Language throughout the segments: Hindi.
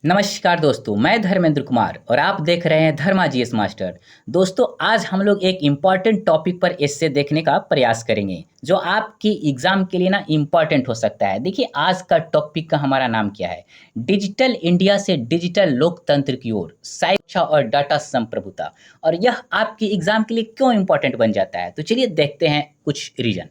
नमस्कार दोस्तों, मैं धर्मेंद्र कुमार और आप देख रहे हैं धर्मा जीएस मास्टर। दोस्तों, आज हम लोग एक इम्पॉर्टेंट टॉपिक पर इससे देखने का प्रयास करेंगे जो आपकी एग्जाम के लिए ना इम्पॉर्टेंट हो सकता है। देखिए, आज का टॉपिक का हमारा नाम क्या है? डिजिटल इंडिया से डिजिटल लोकतंत्र की ओर, साइबर सुरक्षा और डाटा संप्रभुता। और यह आपकी एग्जाम के लिए क्यों इम्पोर्टेंट बन जाता है, तो चलिए देखते हैं कुछ रीजन।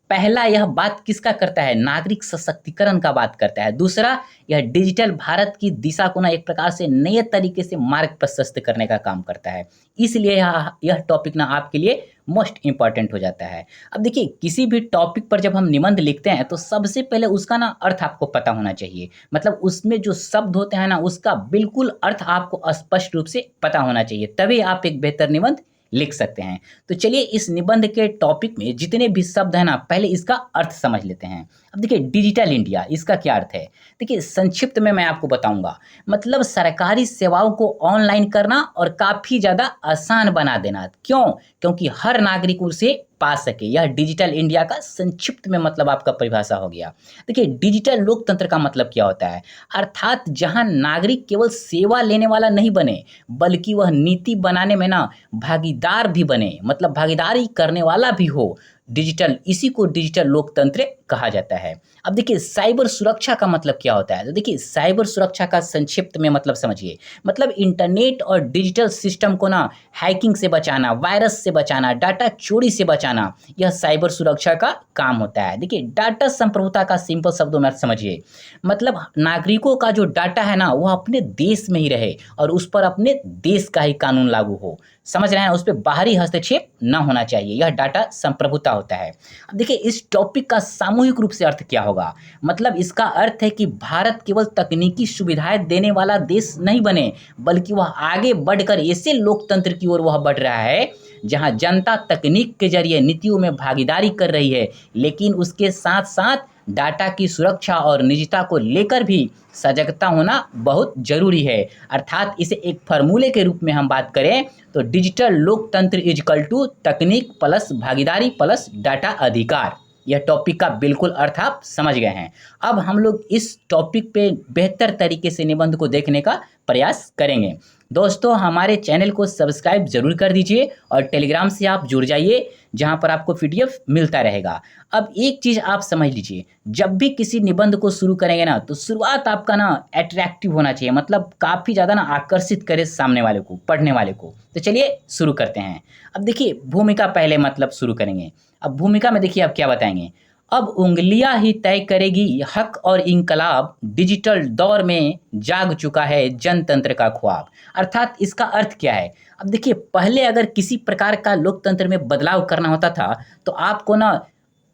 पहला, यह बात किसका करता है? नागरिक सशक्तिकरण का बात करता है। दूसरा, यह डिजिटल भारत की दिशा को ना एक प्रकार से नए तरीके से मार्ग प्रशस्त करने का काम करता है। इसलिए यह टॉपिक ना आपके लिए मोस्ट इंपॉर्टेंट हो जाता है। अब देखिए, किसी भी टॉपिक पर जब हम निबंध लिखते हैं तो सबसे पहले उसका ना अर्थ आपको पता होना चाहिए। मतलब उसमें जो शब्द होते हैं ना, उसका बिल्कुल अर्थ आपको स्पष्ट रूप से पता होना चाहिए, तभी आप एक बेहतर निबंध लिख सकते हैं। तो चलिए, इस निबंध के टॉपिक में जितने भी शब्द हैं ना, पहले इसका अर्थ समझ लेते हैं। अब देखिए, डिजिटल इंडिया, इसका क्या अर्थ है? देखिए, संक्षिप्त में मैं आपको बताऊंगा। मतलब सरकारी सेवाओं को ऑनलाइन करना और काफ़ी ज़्यादा आसान बना देना। क्यों? क्योंकि हर नागरिक उसे पा सके। यह डिजिटल इंडिया का संक्षिप्त में मतलब आपका परिभाषा हो गया। देखिए, डिजिटल लोकतंत्र का मतलब क्या होता है? अर्थात जहां नागरिक केवल सेवा लेने वाला नहीं बने, बल्कि वह नीति बनाने में ना भागीदार भी बने, मतलब भागीदारी करने वाला भी हो। डिजिटल, इसी को डिजिटल लोकतंत्र कहा जाता है। अब देखिए, साइबर सुरक्षा का मतलब क्या होता है? तो देखिए, साइबर सुरक्षा का संक्षिप्त में मतलब समझिए। मतलब इंटरनेट और डिजिटल सिस्टम को ना हैकिंग से बचाना, वायरस से बचाना, डाटा चोरी से बचाना, यह साइबर सुरक्षा का काम होता है। देखिए, डाटा संप्रभुता का सिंपल शब्दों में समझिए। मतलब नागरिकों का जो डाटा है ना, वह अपने देश में ही रहे और उस पर अपने देश का ही कानून लागू हो। समझ रहे हैं? उस पर बाहरी हस्तक्षेप ना होना चाहिए। यह डाटा संप्रभुता होता है। अब देखिए, इस टॉपिक का सामूहिक रूप से अर्थ क्या होगा? मतलब इसका अर्थ है कि भारत केवल तकनीकी सुविधाएं देने वाला देश नहीं बने, बल्कि वह आगे बढ़कर ऐसे लोकतंत्र की ओर वह बढ़ रहा है जहां जनता तकनीक के जरिए नीतियों में भागीदारी कर रही है, लेकिन उसके साथ साथ डाटा की सुरक्षा और निजता को लेकर भी सजगता होना बहुत जरूरी है। अर्थात इसे एक फार्मूले के रूप में हम बात करें तो डिजिटल लोकतंत्र इजकल टू तकनीक प्लस भागीदारी प्लस डाटा अधिकार। यह टॉपिक का बिल्कुल अर्थ आप समझ गए हैं। अब हम लोग इस टॉपिक पे बेहतर तरीके से निबंध को देखने का प्रयास करेंगे। दोस्तों, हमारे चैनल को सब्सक्राइब जरूर कर दीजिए और टेलीग्राम से आप जुड़ जाइए, जहां पर आपको पीडीएफ मिलता रहेगा। अब एक चीज़ आप समझ लीजिए, जब भी किसी निबंध को शुरू करेंगे ना, तो शुरुआत आपका ना अट्रैक्टिव होना चाहिए। मतलब काफ़ी ज़्यादा ना आकर्षित करे सामने वाले को, पढ़ने वाले को। तो चलिए शुरू करते हैं। अब देखिए, भूमिका पहले मतलब शुरू करेंगे। अब भूमिका में देखिए आप क्या बताएंगे। अब उंगलियां ही तय करेगी हक और इनकलाब, डिजिटल दौर में जाग चुका है जनतंत्र का ख्वाब। अर्थात इसका अर्थ क्या है? अब देखिए, पहले अगर किसी प्रकार का लोकतंत्र में बदलाव करना होता था तो आपको ना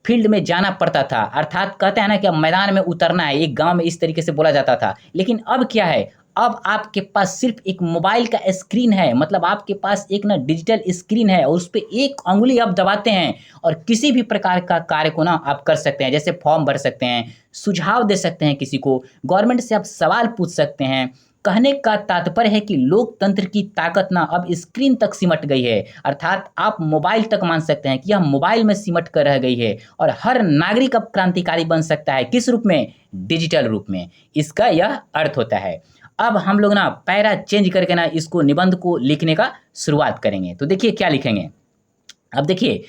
फील्ड में जाना पड़ता था। अर्थात कहते हैं ना कि अब मैदान में उतरना है, एक गांव में इस तरीके से बोला जाता था। लेकिन अब क्या है? अब आपके पास सिर्फ एक मोबाइल का स्क्रीन है। मतलब आपके पास एक ना डिजिटल स्क्रीन है और उस पर एक अंगुली आप दबाते हैं और किसी भी प्रकार का कार्य को ना आप कर सकते हैं। जैसे फॉर्म भर सकते हैं, सुझाव दे सकते हैं किसी को, गवर्नमेंट से आप सवाल पूछ सकते हैं। कहने का तात्पर्य है कि लोकतंत्र की ताकत ना अब स्क्रीन तक सिमट गई है। अर्थात आप मोबाइल तक मान सकते हैं कि यह मोबाइल में सिमट कर रह गई है और हर नागरिक अब क्रांतिकारी बन सकता है। किस रूप में? डिजिटल रूप में। इसका यह अर्थ होता है। अब हम लोग ना पैरा चेंज करके ना इसको निबंध को लिखने का शुरुआत करेंगे। तो देखिए क्या लिखेंगे। अब देखिए,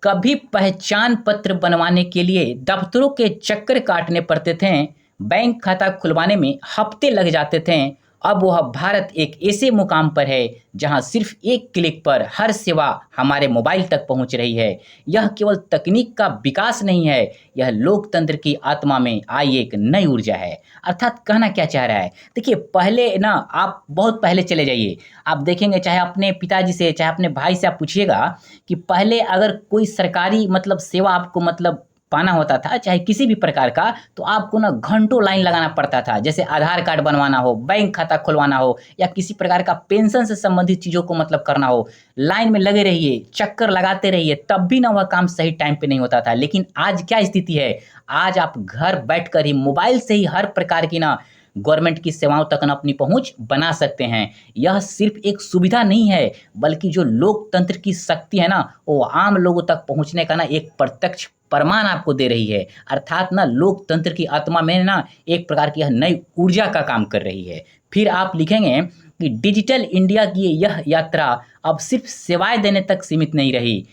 कभी पहचान पत्र बनवाने के लिए दफ्तरों के चक्कर काटने पड़ते थे, बैंक खाता खुलवाने में हफ्ते लग जाते थे। अब वह भारत एक ऐसे मुकाम पर है जहां सिर्फ एक क्लिक पर हर सेवा हमारे मोबाइल तक पहुंच रही है। यह केवल तकनीक का विकास नहीं है, यह लोकतंत्र की आत्मा में आई एक नई ऊर्जा है। अर्थात कहना क्या चाह रहा है? देखिए, पहले ना आप बहुत पहले चले जाइए, आप देखेंगे, चाहे अपने पिताजी से चाहे अपने भाई से आप पूछिएगा कि पहले अगर कोई सरकारी मतलब सेवा आपको मतलब पाना होता था, चाहे किसी भी प्रकार का, तो आपको ना घंटों लाइन लगाना पड़ता था। जैसे आधार कार्ड बनवाना हो, बैंक खाता खुलवाना हो, या किसी प्रकार का पेंशन से संबंधित चीज़ों को मतलब करना हो, लाइन में लगे रहिए, चक्कर लगाते रहिए, तब भी ना वह काम सही टाइम पे नहीं होता था। लेकिन आज क्या स्थिति है? आज आप घर बैठकर ही मोबाइल से ही हर प्रकार की ना गवर्नमेंट की सेवाओं तक ना अपनी पहुंच बना सकते हैं। यह सिर्फ एक सुविधा नहीं है, बल्कि जो लोकतंत्र की शक्ति है ना, वो आम लोगों तक पहुंचने का ना एक प्रत्यक्ष प्रमाण आपको दे रही है। अर्थात ना लोकतंत्र की आत्मा में ना एक प्रकार की यह नई ऊर्जा का काम कर रही है। फिर आप लिखेंगे कि डिजिटल इंडिया की यह यात्रा अब सिर्फ सेवाएं देने तक सीमित नहीं रही,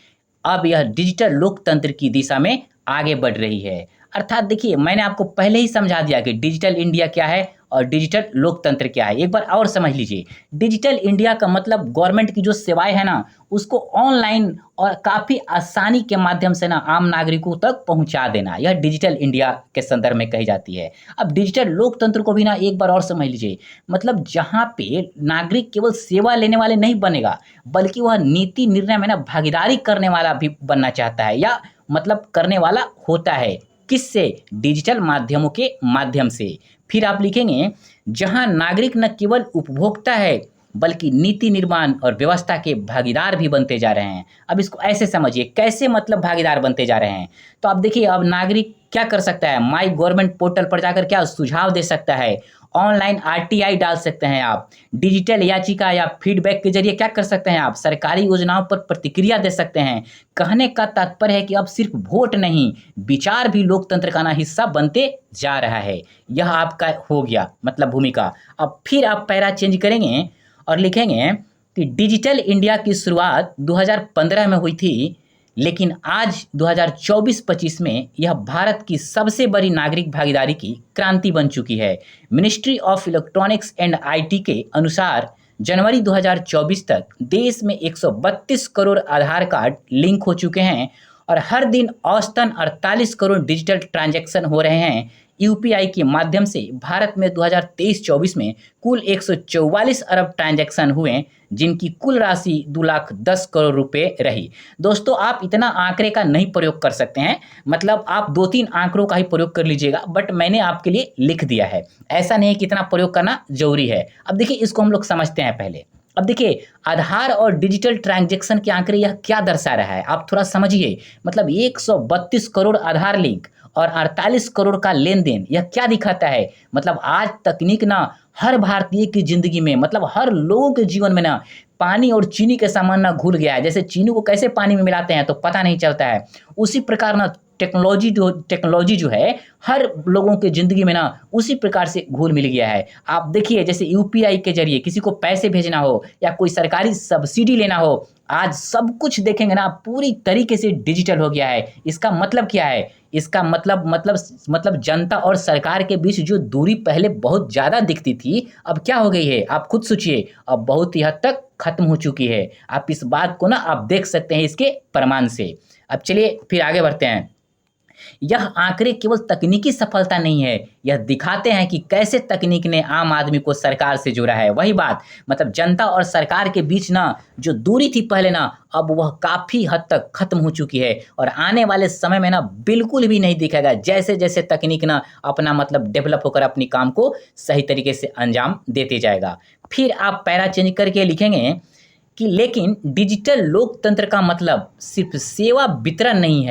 अब यह डिजिटल लोकतंत्र की दिशा में आगे बढ़ रही है। अर्थात देखिए, मैंने आपको पहले ही समझा दिया कि डिजिटल इंडिया क्या है और डिजिटल लोकतंत्र क्या है। एक बार और समझ लीजिए, डिजिटल इंडिया का मतलब गवर्नमेंट की जो सेवाएं है ना, उसको ऑनलाइन और काफ़ी आसानी के माध्यम से ना आम नागरिकों तक पहुंचा देना, यह डिजिटल इंडिया के संदर्भ में कही जाती है। अब डिजिटल लोकतंत्र को भी ना एक बार और समझ लीजिए, मतलब जहां पे नागरिक केवल सेवा लेने वाले नहीं बनेगा, बल्कि वह नीति निर्णय में ना भागीदारी करने वाला भी बनना चाहता है, या मतलब करने वाला होता है। किससे? डिजिटल माध्यमों के माध्यम से। फिर आप लिखेंगे, जहां नागरिक न केवल उपभोक्ता है, बल्कि नीति निर्माण और व्यवस्था के भागीदार भी बनते जा रहे हैं। अब इसको ऐसे समझिए, कैसे मतलब भागीदार बनते जा रहे हैं? तो आप देखिए, अब नागरिक क्या कर सकता है? माई गवर्नमेंट पोर्टल पर जाकर क्या सुझाव दे सकता है, ऑनलाइन आरटीआई डाल सकते हैं आप, डिजिटल याचिका या फीडबैक के जरिए क्या कर सकते हैं आप, सरकारी योजनाओं पर प्रतिक्रिया दे सकते हैं। कहने का तात्पर्य है कि अब सिर्फ वोट नहीं, विचार भी लोकतंत्र का ना हिस्सा बनते जा रहा है। यह आपका हो गया मतलब भूमिका। अब फिर आप पैरा चेंज करेंगे और लिखेंगे कि डिजिटल इंडिया की शुरुआत 2015 में हुई थी, लेकिन आज 2024-25 में यह भारत की सबसे बड़ी नागरिक भागीदारी की क्रांति बन चुकी है। Ministry of electronics and IT के अनुसार जनवरी 2024 तक देश में 132 करोड़ आधार कार्ड लिंक हो चुके हैं और हर दिन औसतन 48 करोड़ डिजिटल ट्रांजैक्शन हो रहे हैं। यूपीआई के माध्यम से भारत में 2023-24 में कुल 144 अरब ट्रांजैक्शन हुए, जिनकी कुल राशि 2,10 करोड़ रुपए रही। दोस्तों, आप इतना आंकड़े का नहीं प्रयोग कर सकते हैं, मतलब आप 2-3 आंकड़ों का ही प्रयोग कर लीजिएगा, बट मैंने आपके लिए लिख दिया है। ऐसा नहीं है कि इतना प्रयोग करना जरूरी है। अब देखिए, इसको हम लोग समझते हैं पहले। अब देखिए, आधार और डिजिटल ट्रांजैक्शन के आंकड़े यह क्या दर्शा रहा है, आप थोड़ा समझिए। मतलब 132 करोड़ आधार लिंक और 48 करोड़ का लेन देन, यह क्या दिखाता है? मतलब आज तकनीक ना हर भारतीय की जिंदगी में, मतलब हर लोगों के जीवन में ना पानी और चीनी के समान ना घुल गया है। जैसे चीनी को कैसे पानी में मिलाते हैं तो पता नहीं चलता है, उसी प्रकार ना टेक्नोलॉजी जो है हर लोगों के ज़िंदगी में ना उसी प्रकार से घुल मिल गया है। आप देखिए, जैसे यूपीआई के ज़रिए किसी को पैसे भेजना हो या कोई सरकारी सब्सिडी लेना हो, आज सब कुछ देखेंगे ना पूरी तरीके से डिजिटल हो गया है। इसका मतलब क्या है? इसका मतलब जनता और सरकार के बीच जो दूरी पहले बहुत ज़्यादा दिखती थी, अब क्या हो गई है? आप खुद सोचिए, अब बहुत ही हद तक खत्म हो चुकी है। आप इस बात को ना आप देख सकते हैं इसके प्रमाण से। अब चलिए फिर आगे बढ़ते हैं। यह आंकड़े केवल तकनीकी सफलता नहीं है, यह दिखाते हैं कि कैसे तकनीक ने आम आदमी को सरकार से जोड़ा है। वही बात, मतलब जनता और सरकार के बीच ना जो दूरी थी पहले ना, अब वह काफ़ी हद तक खत्म हो चुकी है और आने वाले समय में ना बिल्कुल भी नहीं दिखेगा, जैसे जैसे तकनीक ना अपना मतलब डेवलप होकर अपनी काम को सही तरीके से अंजाम देते जाएगा। फिर आप पैरा चेंज करके लिखेंगे कि लेकिन डिजिटल लोकतंत्र का मतलब सिर्फ सेवा वितरण नहीं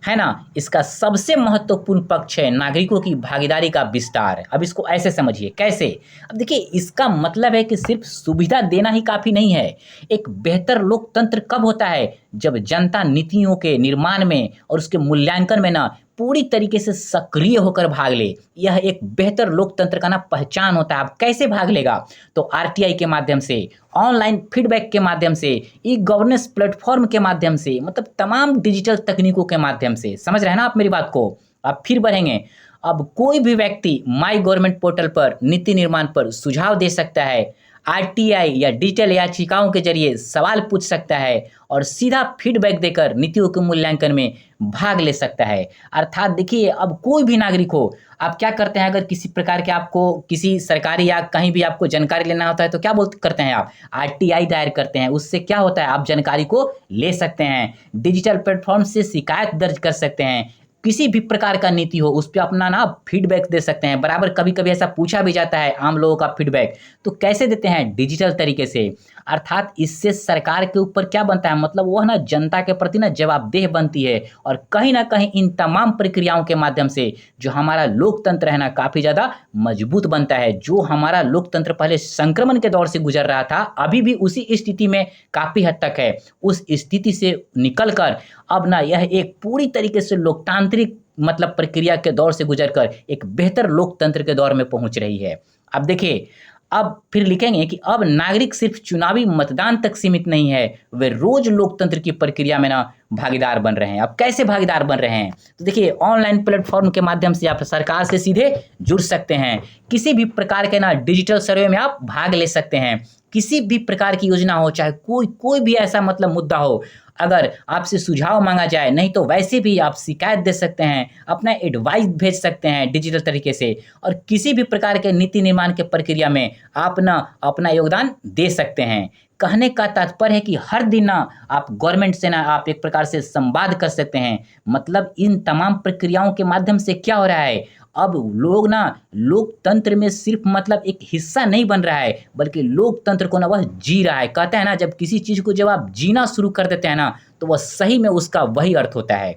है ना? इसका सबसे महत्वपूर्ण पक्ष है नागरिकों की भागीदारी का विस्तार। अब इसको ऐसे समझिए, कैसे? अब देखिए, इसका मतलब है कि सिर्फ सुविधा देना ही काफ़ी नहीं है। एक बेहतर लोकतंत्र कब होता है? जब जनता नीतियों के निर्माण में और उसके मूल्यांकन में ना पूरी तरीके से सक्रिय होकर भाग ले। यह एक बेहतर लोकतंत्र का ना पहचान होता है। अब कैसे भाग लेगा? तो आरटीआई के माध्यम से, ऑनलाइन फीडबैक के माध्यम से, ई गवर्नेंस प्लेटफॉर्म के माध्यम से, मतलब तमाम डिजिटल तकनीकों के माध्यम से। समझ रहे हैं ना आप मेरी बात को? अब फिर बढ़ेंगे। अब कोई भी व्यक्ति माई गवर्नमेंट पोर्टल पर नीति निर्माण पर सुझाव दे सकता है, आरटीआई या डिजिटल याचिकाओं के जरिए सवाल पूछ सकता है और सीधा फीडबैक देकर नीतियों के मूल्यांकन में भाग ले सकता है। अर्थात देखिए, अब कोई भी नागरिक हो, आप क्या करते हैं, अगर किसी प्रकार के आपको किसी सरकारी या कहीं भी आपको जानकारी लेना होता है तो क्या करते हैं आप? आरटीआई दायर करते हैं। उससे क्या होता है? आप जानकारी को ले सकते हैं। डिजिटल प्लेटफॉर्म से शिकायत दर्ज कर सकते हैं। किसी भी प्रकार का नीति हो उस पे अपना ना फीडबैक दे सकते हैं। बराबर कभी-कभी ऐसा पूछा भी जाता है आम लोगों का फीडबैक, तो कैसे देते हैं? डिजिटल तरीके से। अर्थात इससे सरकार के ऊपर क्या बनता है, मतलब वह ना जनता के प्रति ना जवाबदेह बनती है और कहीं न कहीं इन तमाम प्रक्रियाओं के माध्यम से जो हमारा लोकतंत्र है ना काफ़ी ज़्यादा मजबूत बनता है। जो हमारा लोकतंत्र पहले संक्रमण के दौर से गुजर रहा था, अभी भी उसी स्थिति में काफ़ी हद तक है। उस स्थिति से निकल कर अब ना यह एक पूरी तरीके से लोकतांत्रिक मतलब प्रक्रिया के दौर से गुजर कर एक बेहतर लोकतंत्र के दौर में पहुंच रही है। अब देखिए, अब फिर लिखेंगे कि अब नागरिक सिर्फ चुनावी मतदान तक सीमित नहीं है, वे रोज लोकतंत्र की प्रक्रिया में ना भागीदार बन रहे हैं। अब कैसे भागीदार बन रहे हैं? तो देखिए, ऑनलाइन प्लेटफॉर्म के माध्यम से आप सरकार से सीधे जुड़ सकते हैं। किसी भी प्रकार के ना डिजिटल सर्वे में आप भाग ले सकते हैं। किसी भी प्रकार की योजना हो, चाहे कोई कोई भी ऐसा मतलब मुद्दा हो, अगर आपसे सुझाव मांगा जाए, नहीं तो वैसे भी आप शिकायत दे सकते हैं, अपना एडवाइस भेज सकते हैं डिजिटल तरीके से, और किसी भी प्रकार के नीति निर्माण के प्रक्रिया में आप ना अपना योगदान दे सकते हैं। कहने का तात्पर्य है कि हर दिन ना आप गवर्नमेंट से ना आप एक प्रकार से संवाद कर सकते हैं। मतलब इन तमाम प्रक्रियाओं के माध्यम से क्या हो रहा है, अब लोग ना लोकतंत्र में सिर्फ मतलब एक हिस्सा नहीं बन रहा है, बल्कि लोकतंत्र को ना वह जी रहा है। कहते हैं ना, जब किसी चीज़ को जब आप जीना शुरू कर देते हैं ना, तो वह सही में उसका वही अर्थ होता है।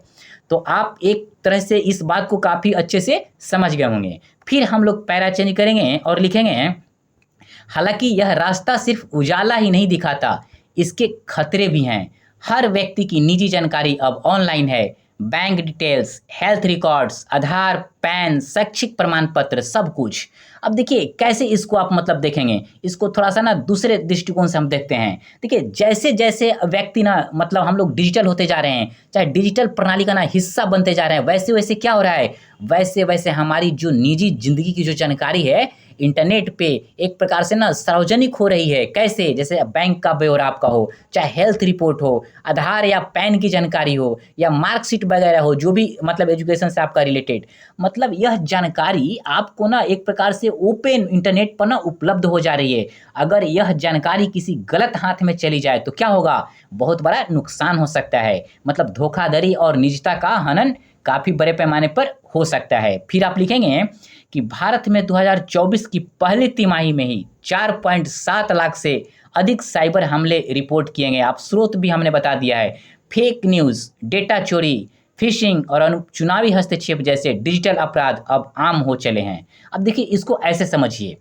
तो आप एक तरह से इस बात को काफ़ी अच्छे से समझ गए होंगे। फिर हम लोग पैरा चेंज करेंगे और लिखेंगे, हालांकि यह रास्ता सिर्फ उजाला ही नहीं दिखाता, इसके खतरे भी हैं। हर व्यक्ति की निजी जानकारी अब ऑनलाइन है। बैंक डिटेल्स, हेल्थ रिकॉर्ड्स, आधार, पैन, शैक्षिक प्रमाण पत्र, सब कुछ। अब देखिए कैसे इसको आप मतलब देखेंगे, इसको थोड़ा सा ना दूसरे दृष्टिकोण से हम देखते हैं। देखिए, जैसे जैसे व्यक्ति ना मतलब हम लोग डिजिटल होते जा रहे हैं, चाहे डिजिटल प्रणाली का ना हिस्सा बनते जा रहे हैं, वैसे वैसे क्या हो रहा है, वैसे वैसे हमारी जो निजी जिंदगी की जो जानकारी है इंटरनेट पे एक प्रकार से ना सार्वजनिक हो रही है। कैसे? जैसे बैंक का ब्यौरा आपका हो, चाहे हेल्थ रिपोर्ट हो, आधार या पैन की जानकारी हो, या मार्कशीट वगैरह हो, जो भी मतलब एजुकेशन से आपका रिलेटेड, मतलब यह जानकारी आपको ना एक प्रकार से ओपन इंटरनेट पर ना उपलब्ध हो जा रही है। अगर यह जानकारी किसी गलत हाथ में चली जाए तो क्या होगा? बहुत बड़ा नुकसान हो सकता है। मतलब धोखाधड़ी और निजता का हनन काफ़ी बड़े पैमाने पर हो सकता है। फिर आप लिखेंगे कि भारत में 2024 की पहली तिमाही में ही 4.7 लाख से अधिक साइबर हमले रिपोर्ट किए गए। आप स्रोत भी हमने बता दिया है। फेक न्यूज़, डेटा चोरी, फिशिंग और चुनावी हस्तक्षेप जैसे डिजिटल अपराध अब आम हो चले हैं। अब देखिए, इसको ऐसे समझिए।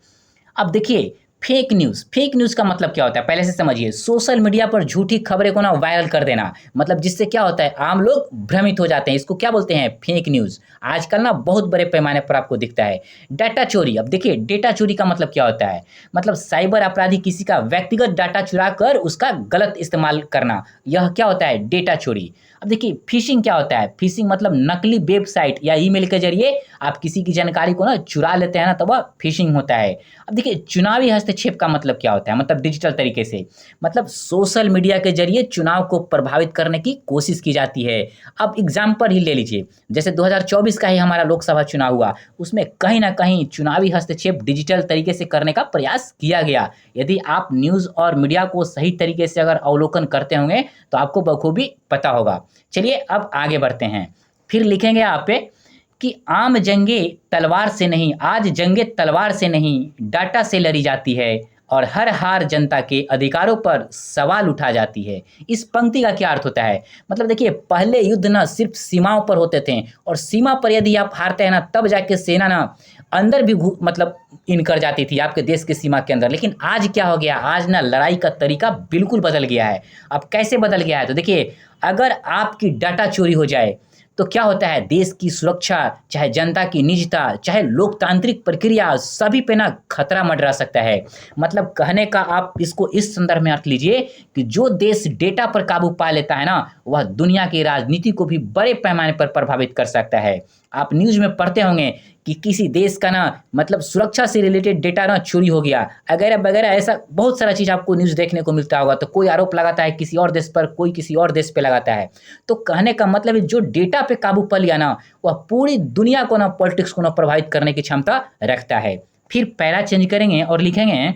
अब देखिए, फेक न्यूज़ का मतलब क्या होता है पहले से समझिए। सोशल मीडिया पर झूठी खबरें को ना वायरल कर देना, मतलब जिससे क्या होता है, आम लोग भ्रमित हो जाते हैं। इसको क्या बोलते हैं? Fake news. आजकल ना बहुत बड़े पैमाने पर आपको दिखता है। डाटा चोरी, अब देखिए डेटा चोरी का मतलब क्या होता है, मतलब साइबर अपराधी किसी का व्यक्तिगत डाटा चुरा कर उसका गलत इस्तेमाल करना, यह क्या होता है? डेटा चोरी। अब देखिए, फिशिंग क्या होता है? फिशिंग मतलब नकली वेबसाइट या ईमेल के जरिए आप किसी की जानकारी को ना चुरा लेते हैं ना, तो वह फिशिंग होता है। अब देखिए, चुनावी हस्तक्षेप का मतलब क्या होता है? मतलब डिजिटल तरीके से, मतलब सोशल मीडिया के जरिए चुनाव को प्रभावित करने की कोशिश की जाती है। अब एग्जाम्पल ही ले लीजिए, जैसे 2024 का ही हमारा लोकसभा चुनाव हुआ, उसमें कहीं ना कहीं चुनावी हस्तक्षेप डिजिटल तरीके से करने का प्रयास किया गया। यदि आप न्यूज़ और मीडिया को सही तरीके से अगर अवलोकन करते होंगे तो आपको बखूबी पता होगा। चलिए अब आगे बढ़ते हैं। फिर लिखेंगे आप पे कि आम जंगे तलवार से नहीं, आज जंगे तलवार से नहीं, डाटा से लड़ी जाती है, और हर हार जनता के अधिकारों पर सवाल उठा जाती है। इस पंक्ति का क्या अर्थ होता है? मतलब देखिए, पहले युद्ध ना सिर्फ सीमाओं पर होते थे, और सीमा पर यदि आप हारते हैं ना, तब जाके सेना ना अंदर भी मतलब इन कर जाती थी आपके देश की सीमा के अंदर। लेकिन आज क्या हो गया, आज ना लड़ाई का तरीका बिल्कुल बदल गया है। अब कैसे बदल गया है? तो देखिए, अगर आपकी डाटा चोरी हो जाए तो क्या होता है, देश की सुरक्षा, चाहे जनता की निजता, चाहे लोकतांत्रिक प्रक्रिया, सभी पे ना खतरा मंडरा सकता है। मतलब कहने का आप इसको इस संदर्भ में अर्थ लीजिए कि जो देश डेटा पर काबू पा लेता है ना, वह दुनिया की राजनीति को भी बड़े पैमाने पर प्रभावित कर सकता है। आप न्यूज़ में पढ़ते होंगे कि किसी देश का ना मतलब सुरक्षा से रिलेटेड डेटा ना चोरी हो गया, वगैरह वगैरह, ऐसा बहुत सारा चीज़ आपको न्यूज़ देखने को मिलता होगा। तो कोई आरोप लगाता है किसी और देश पर, कोई किसी और देश पे लगाता है। तो कहने का मतलब है, जो डेटा पे काबू पा लिया ना, वह पूरी दुनिया को ना, पॉलिटिक्स को ना प्रभावित करने की क्षमता रखता है। फिर पैरा चेंज करेंगे और लिखेंगे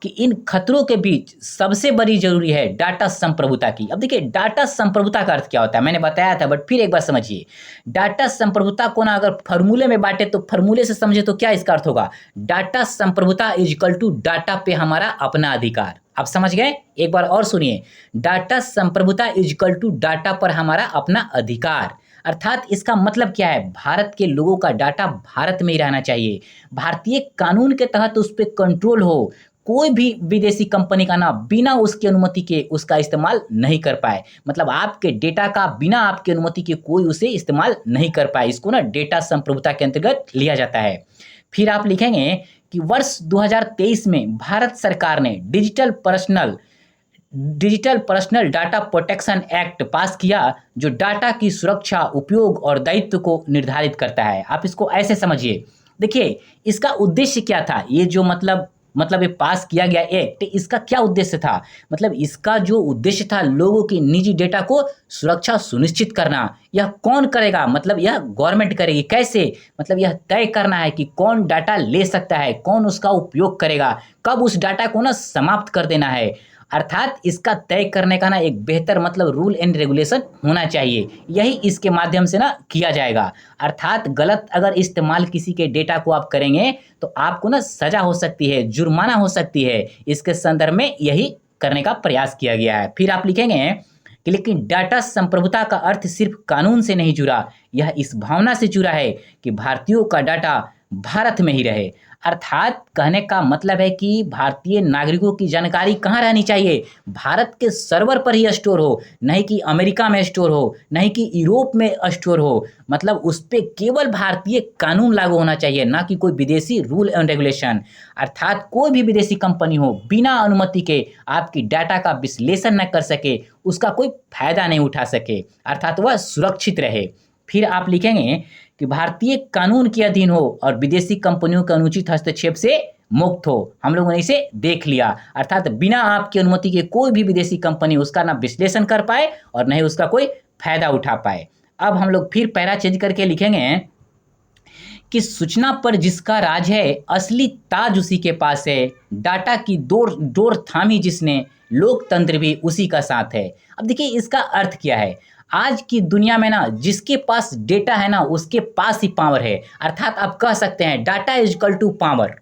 कि इन खतरों के बीच सबसे बड़ी जरूरी है डाटा संप्रभुता की। अब देखिए, डाटा संप्रभुता का अर्थ क्या होता है मैंने बताया था, बट फिर एक बार समझिए। डाटा संप्रभुता को ना अगर फॉर्मूले में बांटे तो फॉर्मूले से समझे तो क्या इसका अर्थ होगा? डाटा संप्रभुता इज इक्वल टू डाटा पे हमारा अपना अधिकार। आप समझ गए? एक बार और सुनिए, डाटा संप्रभुता इज इक्वल टू डाटा पर हमारा अपना अधिकार। अर्थात इसका मतलब क्या है? भारत के लोगों का डाटा भारत में ही रहना चाहिए, भारतीय कानून के तहत उस पर कंट्रोल हो, कोई भी विदेशी कंपनी का ना बिना उसकी अनुमति के उसका इस्तेमाल नहीं कर पाए। मतलब आपके डेटा का बिना आपकी अनुमति के कोई उसे इस्तेमाल नहीं कर पाए। इसको ना डेटा संप्रभुता के अंतर्गत लिया जाता है। फिर आप लिखेंगे कि वर्ष 2023 में भारत सरकार ने digital personal data protection act पास किया, जो डाटा की सुरक्षा, उपयोग और दायित्व को निर्धारित करता है। आप इसको ऐसे समझिए। देखिए, इसका उद्देश्य क्या था? ये जो मतलब ये पास किया गया एक्ट, इसका क्या उद्देश्य था? मतलब इसका जो उद्देश्य था, लोगों की निजी डेटा को सुरक्षा सुनिश्चित करना। यह कौन करेगा? मतलब यह गवर्नमेंट करेगी। कैसे? मतलब यह तय करना है कि कौन डाटा ले सकता है, कौन उसका उपयोग करेगा, कब उस डाटा को ना समाप्त कर देना है। अर्थात इसका तय करने का ना एक बेहतर मतलब रूल एंड रेगुलेशन होना चाहिए। यही इसके माध्यम से ना किया जाएगा। अर्थात गलत अगर इस्तेमाल किसी के डेटा को आप करेंगे तो आपको ना सजा हो सकती है, जुर्माना हो सकती है। इसके संदर्भ में यही करने का प्रयास किया गया है। फिर आप लिखेंगे कि लेकिन डाटा संप्रभुता का अर्थ सिर्फ कानून से नहीं जुड़ा, यह इस भावना से जुड़ा है कि भारतीयों का डाटा भारत में ही रहे। अर्थात कहने का मतलब है कि भारतीय नागरिकों की जानकारी कहाँ रहनी चाहिए? भारत के सर्वर पर ही स्टोर हो, नहीं कि अमेरिका में स्टोर हो, नहीं कि यूरोप में स्टोर हो। मतलब उस पे केवल भारतीय कानून लागू होना चाहिए, ना कि कोई विदेशी रूल एंड रेगुलेशन। अर्थात कोई भी विदेशी कंपनी हो, बिना अनुमति के आपकी डाटा का विश्लेषण न कर सके, उसका कोई फायदा नहीं उठा सके, अर्थात वह सुरक्षित रहे। फिर आप लिखेंगे कि भारतीय कानून के अधीन हो और विदेशी कंपनियों के अनुचित हस्तक्षेप से मुक्त हो। हम लोगों ने इसे देख लिया। अर्थात बिना आपकी अनुमति के कोई भी विदेशी कंपनी उसका ना विश्लेषण कर पाए और न ही उसका कोई फायदा उठा पाए। अब हम लोग फिर पैरा चेंज करके लिखेंगे कि सूचना पर जिसका राज है, असली ताज उसी के पास है। डाटा की डोर डोर थामी जिसने, लोकतंत्र भी उसी का साथ है। अब देखिए इसका अर्थ क्या है? आज की दुनिया में ना जिसके पास डेटा है ना उसके पास ही पावर है। अर्थात आप कह सकते हैं data is equal to power.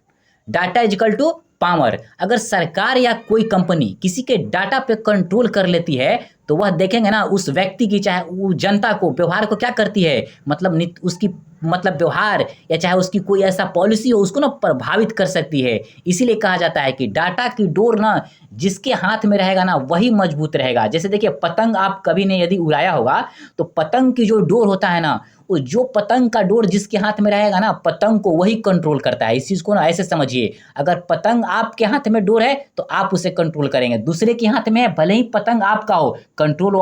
Data is equal to power. अगर सरकार या कोई कंपनी किसी के डाटा पे कंट्रोल कर लेती है तो वह देखेंगे ना उस व्यक्ति की, चाहे वो जनता को व्यवहार को क्या करती है, मतलब उसकी मतलब व्यवहार या चाहे उसकी कोई ऐसा पॉलिसी हो उसको ना प्रभावित कर सकती है। इसीलिए कहा जाता है कि डाटा की डोर ना जिसके हाथ में रहेगा ना वही मजबूत रहेगा। जैसे देखिए पतंग आप कभी ने यदि उड़ाया होगा तो पतंग की जो डोर होता है ना, वो जो पतंग का डोर जिसके हाथ में रहेगा ना, पतंग को वही कंट्रोल करता है। इस चीज़ को ना ऐसे समझिए, अगर पतंग आपके हाथ में डोर है तो आप उसे कंट्रोल करेंगे, दूसरे के हाथ में है भले ही पतंग आपका हो, कंट्रोल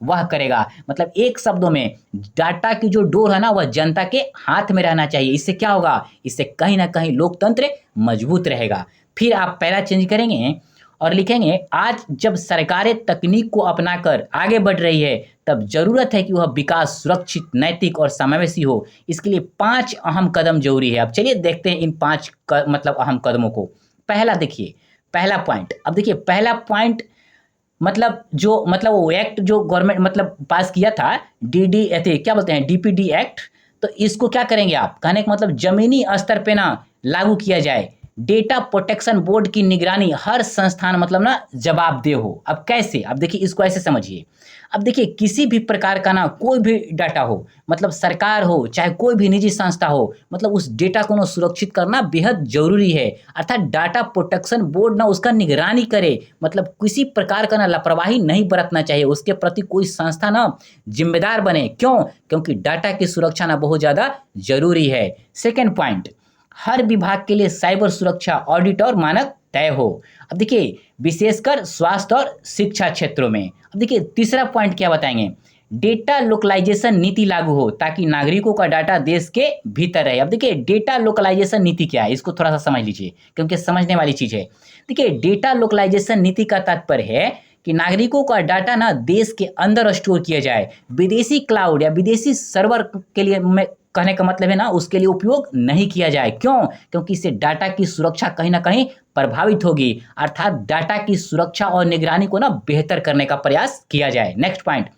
वह करेगा। मतलब एक शब्दों में डाटा की जो डोर है ना वह जनता के हाथ में रहना चाहिए। इससे क्या होगा? इससे कहीं ना कहीं लोकतंत्र मजबूत रहेगा। फिर आप पैरा चेंज करेंगे और लिखेंगे आज जब सरकारें तकनीक को अपनाकर आगे बढ़ रही है तब जरूरत है कि वह विकास सुरक्षित, नैतिक और समावेशी हो। इसके लिए 5 अहम कदम जरूरी है। अब चलिए देखते हैं इन 5 मतलब अहम कदमों को। पहला देखिए, पहला पॉइंट, अब देखिए पहला पॉइंट मतलब जो मतलब वो एक्ट जो गवर्नमेंट मतलब पास किया था, डीडी क्या बोलते हैं, डीपीडी एक्ट, तो इसको क्या करेंगे आप? कहने का मतलब जमीनी स्तर पे ना लागू किया जाए। डेटा प्रोटेक्शन बोर्ड की निगरानी हर संस्थान मतलब ना जवाबदेह हो। अब कैसे? अब देखिए इसको ऐसे समझिए। अब देखिए किसी भी प्रकार का ना कोई भी डाटा हो, मतलब सरकार हो चाहे कोई भी निजी संस्था हो, मतलब उस डेटा को ना सुरक्षित करना बेहद जरूरी है। अर्थात डाटा प्रोटेक्शन बोर्ड ना उसका निगरानी करे, मतलब किसी प्रकार का ना लापरवाही नहीं बरतना चाहिए, उसके प्रति कोई संस्था ना जिम्मेदार बने। क्यों? क्योंकि डाटा की सुरक्षा ना बहुत ज़्यादा जरूरी है। सेकेंड पॉइंट, हर विभाग के लिए साइबर सुरक्षा ऑडिट और मानक तय हो। अब देखिए विशेषकर स्वास्थ्य और शिक्षा क्षेत्रों में। अब देखिए तीसरा पॉइंट क्या बताएंगे? डेटा लोकलाइजेशन नीति लागू हो ताकि नागरिकों का डाटा देश के भीतर रहे। अब देखिए डेटा लोकलाइजेशन नीति क्या है, इसको थोड़ा सा समझ लीजिए क्योंकि समझने वाली चीज है। देखिए डेटा लोकलाइजेशन नीति का तात्पर्य है कि नागरिकों का डाटा ना देश के अंदर स्टोर किया जाए, विदेशी क्लाउड या विदेशी सर्वर के लिए मैं कहने का मतलब है ना उसके लिए उपयोग नहीं किया जाए। क्यों? क्योंकि इससे डाटा की सुरक्षा कहीं ना कहीं प्रभावित होगी। अर्थात डाटा की सुरक्षा और निगरानी को ना बेहतर करने का प्रयास किया जाए। नेक्स्ट पॉइंट,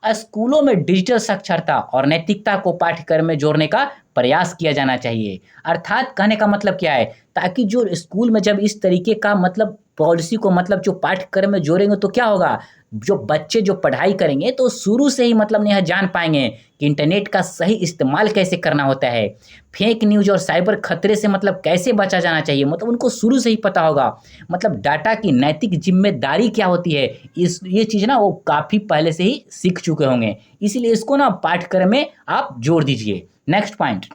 स्कूलों में डिजिटल साक्षरता और नैतिकता को पाठ्यक्रम में जोड़ने का प्रयास किया जाना चाहिए। अर्थात कहने का मतलब क्या है, ताकि जो स्कूल में जब इस तरीके का मतलब पॉलिसी को मतलब जो पाठ्यक्रम में जोड़ेंगे तो क्या होगा, जो बच्चे जो पढ़ाई करेंगे तो शुरू से ही मतलब यह जान पाएंगे कि इंटरनेट का सही इस्तेमाल कैसे करना होता है, फेक न्यूज और साइबर खतरे से मतलब कैसे बचा जाना चाहिए, मतलब उनको शुरू से ही पता होगा। मतलब डाटा की नैतिक जिम्मेदारी क्या होती है, ये चीज़ ना वो काफ़ी पहले से ही सीख चुके होंगे। इसीलिए इसको ना पाठ्यक्रम में आप जोड़ दीजिए। नेक्स्ट पॉइंट,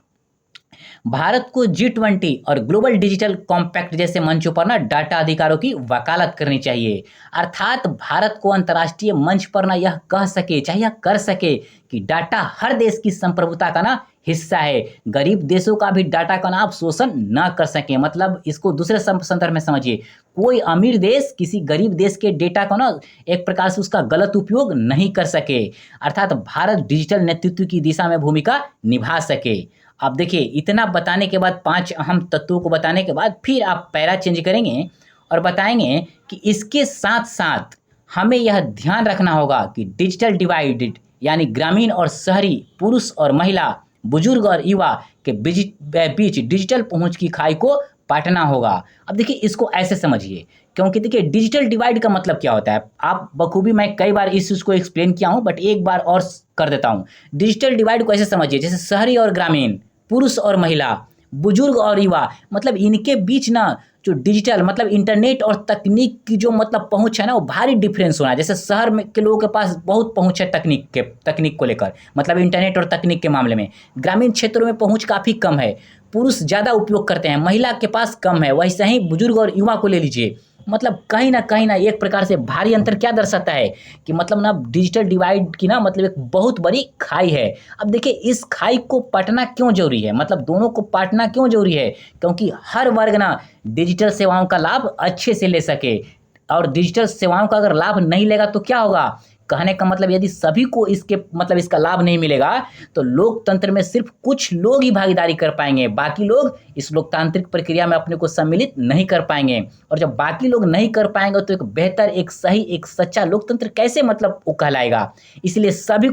भारत को G20 और ग्लोबल डिजिटल कॉम्पैक्ट जैसे मंचों पर ना डाटा अधिकारों की वकालत करनी चाहिए। अर्थात भारत को अंतर्राष्ट्रीय मंच पर ना यह कह सके, चाहे यह कर सके कि डाटा हर देश की संप्रभुता का ना हिस्सा है। गरीब देशों का भी डाटा का ना आप शोषण ना कर सकें। मतलब इसको दूसरे संदर्भ में समझिए, कोई अमीर देश किसी गरीब देश के डेटा को ना एक प्रकार से उसका गलत उपयोग नहीं कर सके। अर्थात भारत डिजिटल नेतृत्व की दिशा में भूमिका निभा सके। अब देखिए, इतना बताने के बाद, 5 अहम तत्वों को बताने के बाद फिर आप पैरा चेंज करेंगे और बताएंगे कि इसके साथ-साथ हमें यह ध्यान रखना होगा कि डिजिटल डिवाइडेड यानी ग्रामीण और शहरी, पुरुष और महिला, बुजुर्ग और युवा के बीच डिजिटल पहुंच की खाई को पाटना होगा। अब देखिए, इसको ऐसे समझिए, क्योंकि देखिए डिजिटल डिवाइड का मतलब क्या होता है, आप बखूबी, मैं कई बार इस चीज़ को एक्सप्लेन किया हूँ, बट एक बार और कर देता हूँ। डिजिटल डिवाइड को ऐसे समझिए जैसे शहरी और ग्रामीण, पुरुष और महिला, बुजुर्ग और युवा, मतलब इनके बीच ना जो डिजिटल मतलब इंटरनेट और तकनीक की जो मतलब पहुंच है ना, वो भारी डिफरेंस होना है। जैसे शहर में के लोगों के पास बहुत पहुंच है तकनीक को लेकर, मतलब इंटरनेट और तकनीक के मामले में। ग्रामीण क्षेत्रों में पहुंच काफ़ी कम है, पुरुष ज़्यादा उपयोग करते हैं, महिला के पास कम है। वैसे ही बुजुर्ग और युवा को ले लीजिए, मतलब कहीं ना एक प्रकार से भारी अंतर क्या दर्शाता है कि मतलब ना डिजिटल डिवाइड की ना मतलब एक बहुत बड़ी खाई है। अब देखिए, इस खाई को पाटना क्यों जरूरी है, मतलब दोनों को पाटना क्यों जरूरी है, क्योंकि हर वर्ग ना डिजिटल सेवाओं का लाभ अच्छे से ले सके। और डिजिटल सेवाओं का अगर लाभ नहीं लेगा तो क्या होगा, कहने का मतलब यदि सभी को इसके मतलब इसका लाभ नहीं मिलेगा तो लोकतंत्र में सिर्फ कुछ लोग ही भागीदारी कर पाएंगे, बाकी लोग इस लोकतांत्रिक प्रक्रिया में अपने को सम्मिलित नहीं कर पाएंगे। और जब बाकी लोग नहीं कर पाएंगे तो एक बेहतर, एक सही, एक सच्चा लोकतंत्र कैसे मतलब वो कहलाएगा। इसलिए सभी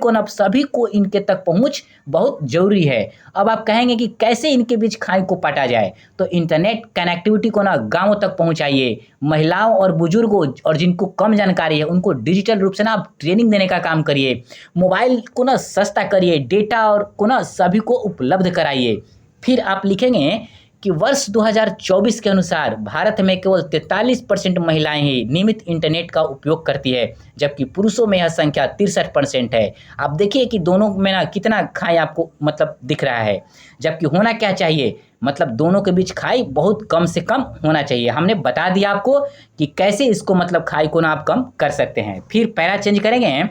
को इनके तक पहुंच बहुत जरूरी है। अब आप कहेंगे कि कैसे इनके बीच खाई को पाटा जाए, तो इंटरनेट कनेक्टिविटी को ना गाँवों तक पहुँचाइए। महिलाओं और बुजुर्गों और जिनको कम जानकारी है उनको डिजिटल रूप से ना आप ट्रेनिंग देने का काम करिए। मोबाइल को ना सस्ता करिए, डेटा और को ना सभी को उपलब्ध कराइए। फिर आप लिखेंगे कि वर्ष 2024 के अनुसार भारत में केवल 43% महिलाएं ही नियमित इंटरनेट का उपयोग करती है, जबकि पुरुषों में यह संख्या 63% है। आप देखिए कि दोनों में ना कितना खाई आपको मतलब दिख रहा है, जबकि होना क्या चाहिए, मतलब दोनों के बीच खाई बहुत कम से कम होना चाहिए। हमने बता दिया आपको कि कैसे इसको मतलब खाई को ना आप कम कर सकते हैं। फिर पैरा चेंज करेंगे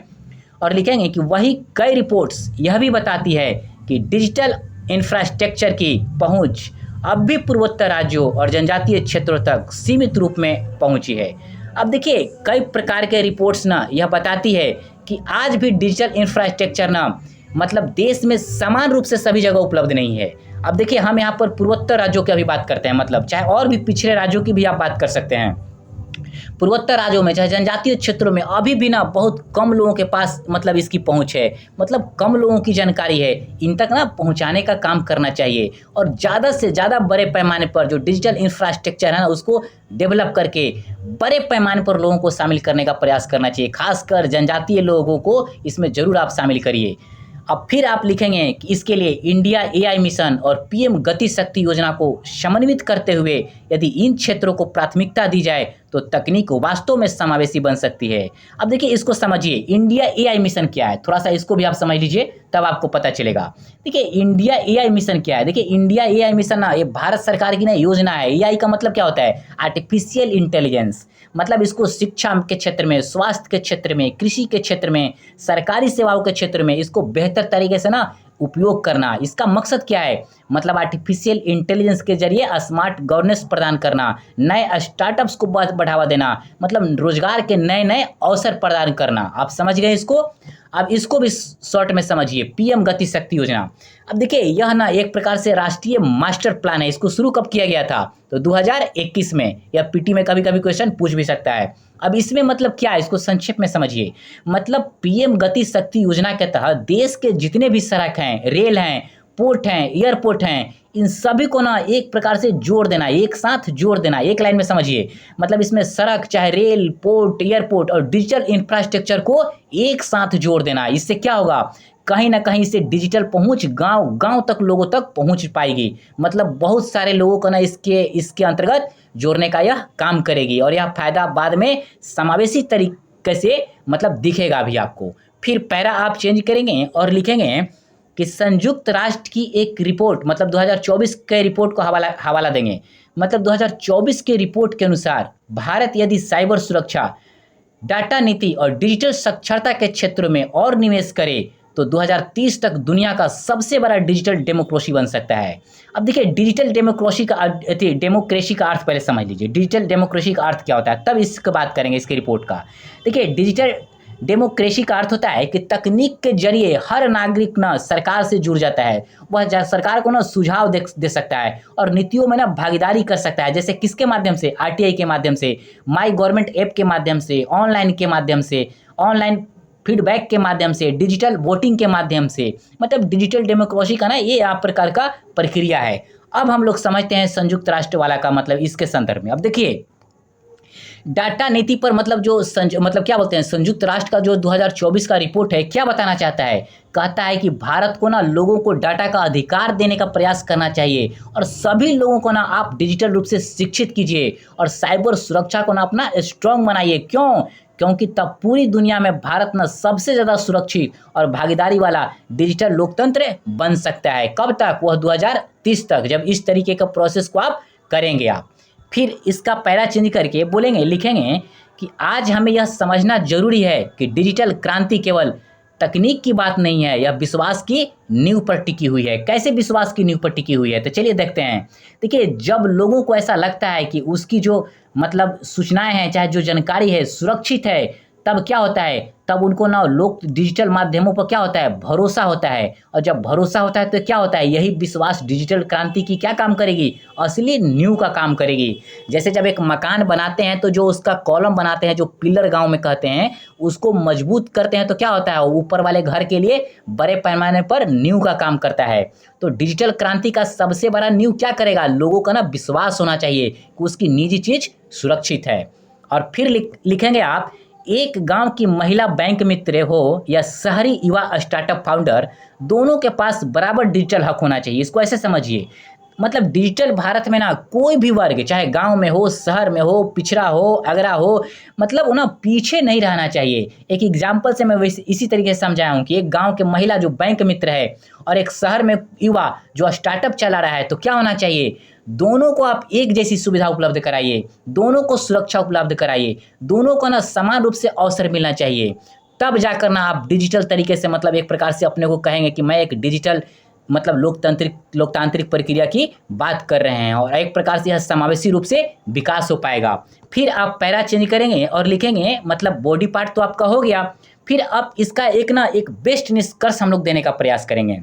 और लिखेंगे कि वही कई रिपोर्ट्स यह भी बताती है कि डिजिटल इंफ्रास्ट्रक्चर की पहुंच अब भी पूर्वोत्तर राज्यों और जनजातीय क्षेत्रों तक सीमित रूप में पहुंची है। अब देखिए, कई प्रकार के रिपोर्ट्स ना यह बताती है कि आज भी डिजिटल इंफ्रास्ट्रक्चर ना मतलब देश में समान रूप से सभी जगह उपलब्ध नहीं है। अब देखिए, हम यहाँ पर पूर्वोत्तर राज्यों की अभी बात करते हैं, मतलब चाहे और भी पिछड़े राज्यों की भी आप बात कर सकते हैं। पूर्वोत्तर राज्यों में चाहे जनजातीय क्षेत्रों में अभी भी ना बहुत कम लोगों के पास मतलब इसकी पहुंच है, मतलब कम लोगों की जानकारी है। इन तक ना पहुंचाने का काम करना चाहिए और ज़्यादा से ज़्यादा बड़े पैमाने पर जो डिजिटल इंफ्रास्ट्रक्चर है ना उसको डेवलप करके बड़े पैमाने पर लोगों को शामिल करने का प्रयास करना चाहिए। खासकर जनजातीय लोगों को इसमें ज़रूर आप शामिल करिए। अब फिर आप लिखेंगे कि इसके लिए इंडिया एआई मिशन और पीएम गति शक्ति योजना को समन्वित करते हुए यदि इन क्षेत्रों को प्राथमिकता दी जाए तो तकनीक वास्तव में समावेशी बन सकती है। अब देखिए, इसको समझिए, इंडिया एआई मिशन क्या है, थोड़ा सा इसको भी आप समझ लीजिए तब आपको पता चलेगा। देखिए, इंडिया एआई मिशन क्या है। देखिए, इंडिया एआई मिशन ना ये भारत सरकार की ना योजना है। एआई का मतलब क्या होता है, आर्टिफिशियल इंटेलिजेंस। मतलब इसको शिक्षा के क्षेत्र में, स्वास्थ्य के क्षेत्र में, कृषि के क्षेत्र में, सरकारी सेवाओं के क्षेत्र में इसको बेहतर तरीके से ना उपयोग करना। इसका मकसद क्या है, मतलब आर्टिफिशियल इंटेलिजेंस के जरिए स्मार्ट गवर्नेंस प्रदान करना, नए स्टार्टअप्स को बढ़ावा देना, मतलब रोजगार के नए नए अवसर प्रदान करना। आप समझ गए इसको। अब इसको भी शॉर्ट में समझिए, पीएम गति शक्ति योजना। अब देखिए, यह ना एक प्रकार से राष्ट्रीय मास्टर प्लान है। इसको शुरू कब किया गया था, तो 2021 में। या पीटी में कभी कभी क्वेश्चन पूछ भी सकता है। अब इसमें मतलब क्या है, इसको संक्षेप में समझिए। मतलब पीएम गति शक्ति योजना के तहत देश के जितने भी सड़क हैं, रेल हैं, पोर्ट हैं, एयरपोर्ट हैं, इन सभी को ना एक प्रकार से जोड़ देना, एक साथ जोड़ देना। एक लाइन में समझिए, मतलब इसमें सड़क, चाहे रेल, पोर्ट, एयरपोर्ट और डिजिटल इंफ्रास्ट्रक्चर को एक साथ जोड़ देना। इससे क्या होगा, कहीं ना कहीं से डिजिटल पहुंच गांव गांव तक, लोगों तक पहुंच पाएगी। मतलब बहुत सारे लोगों को ना इसके अंतर्गत जोड़ने का यह काम करेगी और यह फायदा बाद में समावेशी तरीके से मतलब दिखेगा भी आपको। फिर पैरा आप चेंज करेंगे और लिखेंगे कि संयुक्त राष्ट्र की एक रिपोर्ट मतलब 2024 के रिपोर्ट को हवाला हवाला देंगे। मतलब 2024 के रिपोर्ट के अनुसार भारत यदि साइबर सुरक्षा, डाटा नीति और डिजिटल साक्षरता के क्षेत्रों में और निवेश करे तो 2030 तक दुनिया का सबसे बड़ा डिजिटल डेमोक्रेसी बन सकता है। अब देखिए डिजिटल डेमोक्रेसी का अर्थ पहले समझ लीजिए। डिजिटल डेमोक्रेसी का अर्थ क्या होता है, तब इसकी बात करेंगे इसके रिपोर्ट का। देखिए डिजिटल डेमोक्रेसी का अर्थ होता है कि तकनीक के जरिए हर नागरिक ना सरकार से जुड़ जाता है, वह सरकार को ना सुझाव दे सकता है और नीतियों में ना भागीदारी कर सकता है। जैसे किसके माध्यम से, आरटीआई के माध्यम से, माई गवर्नमेंट ऐप के माध्यम से, ऑनलाइन के माध्यम से, ऑनलाइन फीडबैक के माध्यम से, डिजिटल वोटिंग के माध्यम से। मतलब डिजिटल डेमोक्रेसी का ना ये आप प्रकार का प्रक्रिया है। अब हम लोग समझते हैं संयुक्त राष्ट्र वाला का मतलब इसके संदर्भ में। अब देखिए डाटा नीति पर मतलब मतलब क्या बोलते हैं, संयुक्त राष्ट्र का जो 2024 का रिपोर्ट है क्या बताना चाहता है, कहता है कि भारत को ना लोगों को डाटा का अधिकार देने का प्रयास करना चाहिए और सभी लोगों को ना आप डिजिटल रूप से शिक्षित कीजिए और साइबर सुरक्षा को ना अपना स्ट्रांग बनाइए। क्यों? क्योंकि तब पूरी दुनिया में भारत ना सबसे ज़्यादा सुरक्षित और भागीदारी वाला डिजिटल लोकतंत्र बन सकता है। कब तक? वह 2030 तक, जब इस तरीके का प्रोसेस को आप करेंगे। आप फिर इसका पैरा चेंज करके बोलेंगे, लिखेंगे कि आज हमें यह समझना जरूरी है कि डिजिटल क्रांति केवल तकनीक की बात नहीं है, यह विश्वास की नींव पर टिकी हुई है। कैसे विश्वास की नींव पर टिकी हुई है, तो चलिए देखते हैं। देखिए जब लोगों को ऐसा लगता है कि उसकी जो मतलब सूचनाएं हैं, चाहे जो जानकारी है सुरक्षित है, तब क्या होता है, तब उनको ना लोग डिजिटल माध्यमों पर क्या होता है, भरोसा होता है। और जब भरोसा होता है तो क्या होता है, यही विश्वास डिजिटल क्रांति की क्या काम करेगी, असली नींव का काम करेगी। जैसे जब एक मकान बनाते हैं तो जो उसका कॉलम बनाते हैं, जो पिलर गांव में कहते हैं, उसको मजबूत करते हैं तो क्या होता है, ऊपर वाले घर के लिए बड़े पैमाने पर नींव का काम करता है। तो डिजिटल क्रांति का सबसे बड़ा नींव क्या करेगा, लोगों का ना विश्वास होना चाहिए कि उसकी निजी चीज सुरक्षित है। और फिर लिखेंगे आप, एक गांव की महिला बैंक मित्र हो या शहरी युवा स्टार्टअप फाउंडर, दोनों के पास बराबर डिजिटल हक होना चाहिए। इसको ऐसे समझिए, मतलब डिजिटल भारत में ना कोई भी वर्ग, चाहे गांव में हो, शहर में हो, पिछड़ा हो, अगरा हो, मतलब वो ना पीछे नहीं रहना चाहिए। एक एग्जाम्पल से मैं वैसे इसी तरीके से समझाया हूँ कि एक गांव के महिला जो बैंक मित्र है और एक शहर में युवा जो स्टार्टअप चला रहा है, तो क्या होना चाहिए, दोनों को आप एक जैसी सुविधा उपलब्ध कराइए, दोनों को सुरक्षा उपलब्ध कराइए, दोनों को ना समान रूप से अवसर मिलना चाहिए। तब जाकर ना आप डिजिटल तरीके से मतलब एक प्रकार से अपने को कहेंगे कि मैं एक डिजिटल मतलब लोकतांत्रिक प्रक्रिया की बात कर रहे हैं और एक प्रकार से यह समावेशी रूप से विकास हो पाएगा। फिर आप पैरा चेंज करेंगे और लिखेंगे, मतलब बॉडी पार्ट तो आपका हो गया, फिर आप इसका एक बेस्ट निष्कर्ष हम लोग देने का प्रयास करेंगे।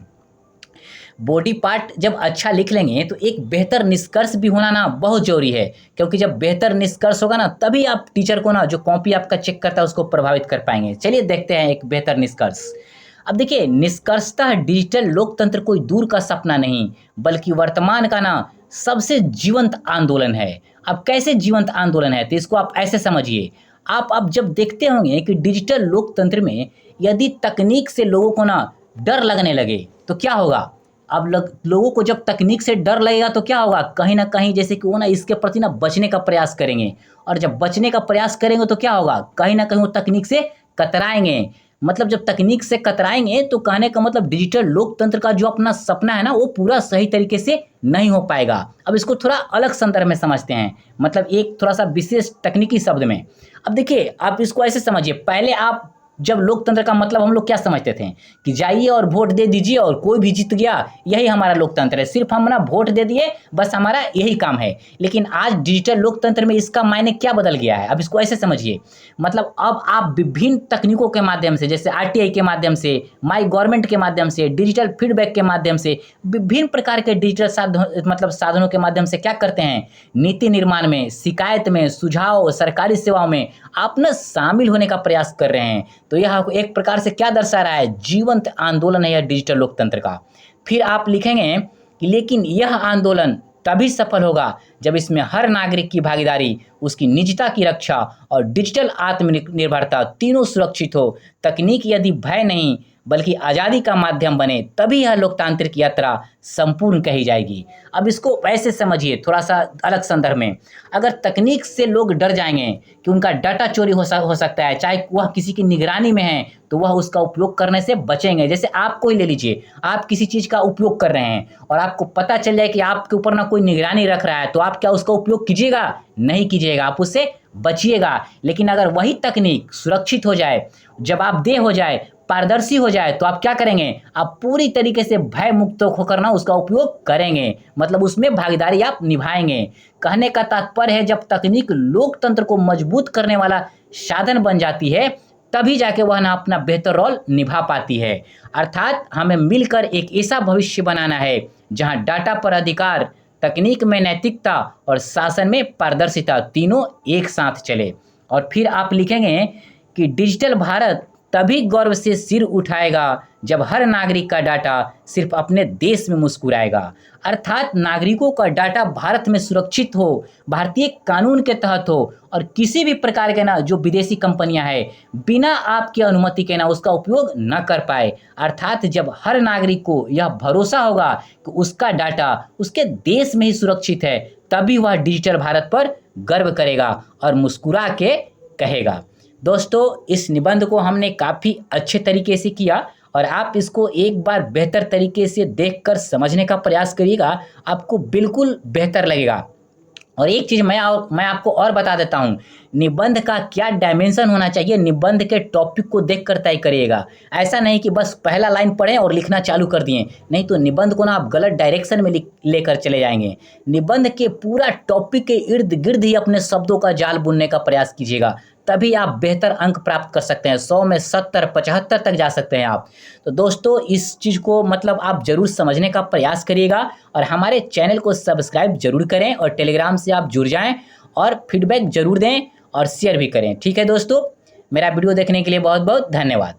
बॉडी पार्ट जब अच्छा लिख लेंगे तो एक बेहतर निष्कर्ष भी होना ना बहुत जरूरी है, क्योंकि जब बेहतर निष्कर्ष होगा ना तभी आप टीचर को ना जो कॉपी आपका चेक करता है उसको प्रभावित कर पाएंगे। चलिए देखते हैं एक बेहतर निष्कर्ष। अब देखिए निष्कर्षतः डिजिटल लोकतंत्र कोई दूर का सपना नहीं, बल्कि वर्तमान का ना सबसे जीवंत आंदोलन है। अब कैसे जीवंत आंदोलन है, तो इसको आप ऐसे समझिए। आप अब जब देखते होंगे कि डिजिटल लोकतंत्र में यदि तकनीक से लोगों को ना डर लगने लगे तो क्या होगा। अब लोगों को जब तकनीक से डर लगेगा तो क्या होगा, कहीं ना कहीं जैसे कि वो ना इसके प्रति ना बचने का प्रयास करेंगे, और जब बचने का प्रयास करेंगे तो क्या होगा, कहीं ना कहीं वो तकनीक से कतराएंगे। मतलब जब तकनीक से कतराएंगे तो कहने का मतलब डिजिटल लोकतंत्र का जो अपना सपना है ना वो पूरा सही तरीके से नहीं हो पाएगा। अब इसको थोड़ा अलग संदर्भ में समझते हैं, मतलब एक थोड़ा सा विशेष तकनीकी शब्द में। अब देखिए आप इसको ऐसे समझिए, पहले आप जब लोकतंत्र का मतलब हम लोग क्या समझते थे कि जाइए और वोट दे दीजिए और कोई भी जीत गया, यही हमारा लोकतंत्र है, सिर्फ हम ना वोट दे दिए बस हमारा यही काम है। लेकिन आज डिजिटल लोकतंत्र में इसका मायने क्या बदल गया है, अब इसको ऐसे समझिए। मतलब अब आप विभिन्न तकनीकों के माध्यम से, जैसे आरटीआई के माध्यम से, माई गवर्नमेंट के माध्यम से, डिजिटल फीडबैक के माध्यम से, विभिन्न प्रकार के डिजिटल साधनों के माध्यम से क्या करते हैं, नीति निर्माण में, शिकायत में, सुझाव, सरकारी सेवाओं में आप ना शामिल होने का प्रयास कर रहे हैं। तो यह एक प्रकार से क्या दर्शा रहा है, जीवंत आंदोलन है यह डिजिटल लोकतंत्र का। फिर आप लिखेंगे कि लेकिन यह आंदोलन तभी सफल होगा जब इसमें हर नागरिक की भागीदारी, उसकी निजता की रक्षा और डिजिटल आत्मनिर्भरता तीनों सुरक्षित हो। तकनीक यदि भय नहीं बल्कि आज़ादी का माध्यम बने, तभी यह लोकतांत्रिक यात्रा संपूर्ण कही जाएगी। अब इसको वैसे समझिए थोड़ा सा अलग संदर्भ में, अगर तकनीक से लोग डर जाएंगे कि उनका डाटा चोरी हो सकता है, चाहे वह किसी की निगरानी में है, तो वह उसका उपयोग करने से बचेंगे। जैसे आपको ही ले लीजिए, आप किसी चीज़ का उपयोग कर रहे हैं और आपको पता चल जाए कि आपके ऊपर ना कोई निगरानी रख रहा है, तो आप क्या उसका उपयोग कीजिएगा? नहीं कीजिएगा, आप उससे बचिएगा। लेकिन अगर वही तकनीक सुरक्षित हो जाए, जवाबदेह हो जाए, पारदर्शी हो जाए, तो आप क्या करेंगे? आप पूरी तरीके से भय मुक्त होकर ना उसका उपयोग करेंगे, मतलब उसमें भागीदारी आप निभाएंगे। कहने का तात्पर्य है, जब तकनीक लोकतंत्र को मजबूत करने वाला साधन बन जाती है, तभी जाके वह ना अपना बेहतर रोल निभा पाती है। अर्थात हमें मिलकर एक ऐसा भविष्य बनाना है जहां डाटा पर अधिकार, तकनीक में नैतिकता और शासन में पारदर्शिता तीनों एक साथ चले। और फिर आप लिखेंगे कि डिजिटल भारत तभी गौरव से सिर उठाएगा जब हर नागरिक का डाटा सिर्फ अपने देश में मुस्कुराएगा। अर्थात नागरिकों का डाटा भारत में सुरक्षित हो, भारतीय कानून के तहत हो, और किसी भी प्रकार के ना जो विदेशी कंपनियां हैं बिना आपकी अनुमति के ना उसका उपयोग न कर पाए। अर्थात जब हर नागरिक को यह भरोसा होगा कि उसका डाटा उसके देश में ही सुरक्षित है, तभी वह डिजिटल भारत पर गर्व करेगा और मुस्कुरा के कहेगा। दोस्तों, इस निबंध को हमने काफ़ी अच्छे तरीके से किया और आप इसको एक बार बेहतर तरीके से देखकर समझने का प्रयास करिएगा, आपको बिल्कुल बेहतर लगेगा। और एक चीज़ मैं आपको और बता देता हूँ, निबंध का क्या डायमेंशन होना चाहिए, निबंध के टॉपिक को देखकर तय करिएगा। ऐसा नहीं कि बस पहला लाइन पढ़ें और लिखना चालू कर दिए, नहीं तो निबंध को ना आप गलत डायरेक्शन में लेकर चले जाएंगे। निबंध के पूरा टॉपिक के इर्द गिर्द ही अपने शब्दों का जाल बुनने का प्रयास कीजिएगा, तभी आप बेहतर अंक प्राप्त कर सकते हैं। 100 में 70 75 तक जा सकते हैं आप। तो दोस्तों, इस चीज़ को मतलब आप ज़रूर समझने का प्रयास करिएगा और हमारे चैनल को सब्सक्राइब जरूर करें और टेलीग्राम से आप जुड़ जाएं और फीडबैक जरूर दें और शेयर भी करें। ठीक है दोस्तों, मेरा वीडियो देखने के लिए बहुत बहुत धन्यवाद।